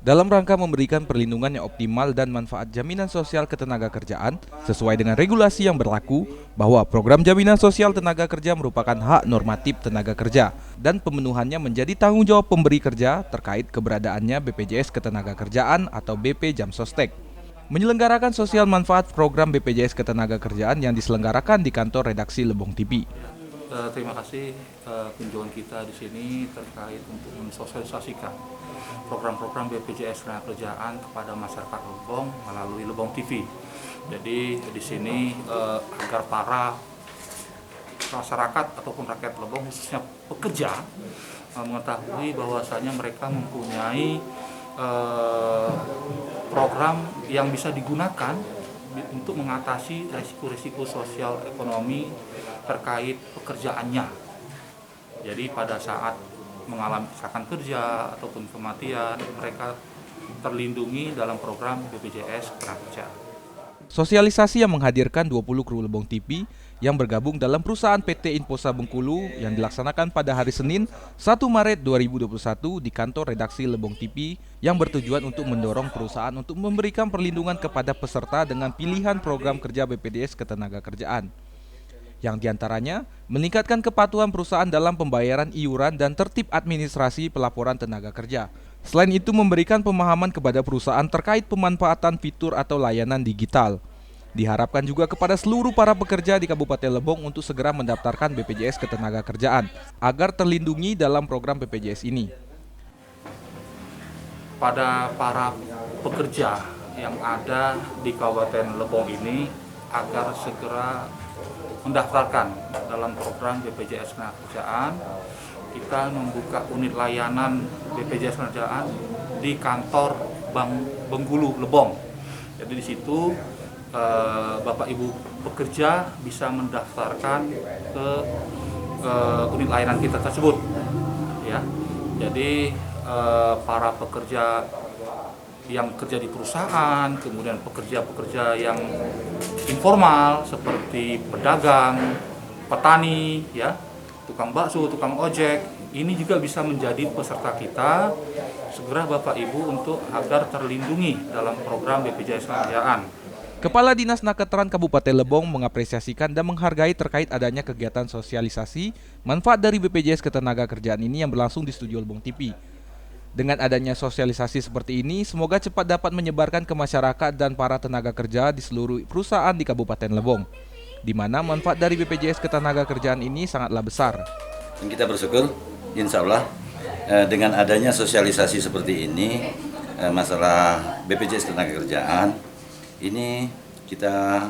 Dalam rangka memberikan perlindungan yang optimal dan manfaat jaminan sosial ketenagakerjaan sesuai dengan regulasi yang berlaku bahwa program jaminan sosial tenaga kerja merupakan hak normatif tenaga kerja dan pemenuhannya menjadi tanggung jawab pemberi kerja terkait keberadaannya BPJS Ketenagakerjaan atau BP Jamsostek. Menyelenggarakan sosial manfaat program BPJS Ketenagakerjaan yang diselenggarakan di kantor redaksi Lebong TV. Terima kasih kunjungan kita di sini terkait untuk mensosialisasikan program-program BPJS Ketenagakerjaan kepada masyarakat Lebong melalui Lebong TV. Jadi di sini agar para masyarakat ataupun rakyat Lebong khususnya pekerja mengetahui bahwasanya mereka mempunyai program yang bisa digunakan untuk mengatasi risiko-risiko sosial ekonomi terkait pekerjaannya. Jadi pada saat mengalami kecelakaan kerja ataupun kematian, mereka terlindungi dalam program BPJS Ketenagakerjaan. Sosialisasi yang menghadirkan 20 kru Lebong TV yang bergabung dalam perusahaan PT Inposa Bengkulu yang dilaksanakan pada hari Senin 1 Maret 2021 di kantor redaksi Lebong TV yang bertujuan untuk mendorong perusahaan untuk memberikan perlindungan kepada peserta dengan pilihan program kerja BPJS Ketenagakerjaan. Yang diantaranya meningkatkan kepatuhan perusahaan dalam pembayaran iuran dan tertib administrasi pelaporan tenaga kerja. Selain itu memberikan pemahaman kepada perusahaan terkait pemanfaatan fitur atau layanan digital. Diharapkan juga kepada seluruh para pekerja di Kabupaten Lebong untuk segera mendaftarkan BPJS Ketenagakerjaan agar terlindungi dalam program BPJS ini. Pada para pekerja yang ada di Kabupaten Lebong ini agar segera mendaftarkan dalam program BPJS Ketenagakerjaan. Kita membuka unit layanan BPJS Ketenagakerjaan di kantor Bank Bengkulu Lebong. Jadi di situ Bapak Ibu pekerja bisa mendaftarkan ke unit layanan kita tersebut. Ya, jadi para pekerja yang kerja di perusahaan, kemudian pekerja-pekerja yang informal seperti pedagang, petani, ya, tukang bakso, tukang ojek, ini juga bisa menjadi peserta kita. Segera Bapak Ibu untuk agar terlindungi dalam program BPJS Ketenagakerjaan. Kepala Dinas Naketran Kabupaten Lebong mengapresiasikan dan menghargai terkait adanya kegiatan sosialisasi manfaat dari BPJS Ketenagakerjaan ini yang berlangsung di studio Lebong TV. Dengan adanya sosialisasi seperti ini, semoga cepat dapat menyebarkan ke masyarakat dan para tenaga kerja di seluruh perusahaan di Kabupaten Lebong, di mana manfaat dari BPJS Ketenagakerjaan ini sangatlah besar. Kita bersyukur, insya Allah, dengan adanya sosialisasi seperti ini, masalah BPJS Ketenagakerjaan, ini kita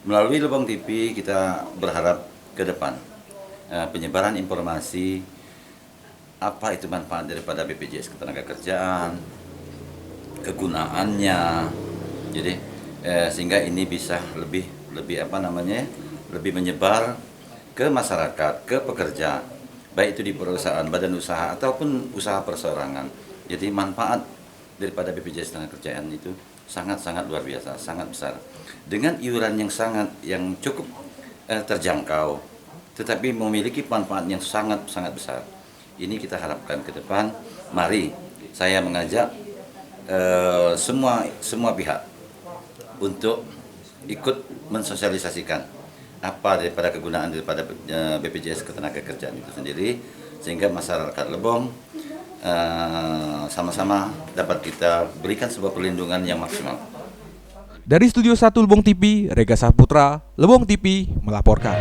melalui Lebong TV, kita berharap ke depan penyebaran informasi apa itu manfaat daripada BPJS Ketenagakerjaan, kegunaannya, jadi sehingga ini bisa lebih menyebar ke masyarakat, ke pekerja, baik itu di perusahaan, badan usaha ataupun usaha perseorangan. Jadi manfaat daripada BPJS Ketenagakerjaan itu sangat-sangat luar biasa, sangat besar. Dengan iuran yang cukup terjangkau, tetapi memiliki manfaat yang sangat-sangat besar. Ini kita harapkan ke depan. Mari saya mengajak semua pihak untuk ikut mensosialisasikan apa daripada kegunaan daripada BPJS Ketenagakerjaan itu sendiri, sehingga masyarakat Lebong sama-sama dapat kita berikan sebuah perlindungan yang maksimal. Dari Studio 1 Lebong TV, Rega Saputra, Lebong TV melaporkan.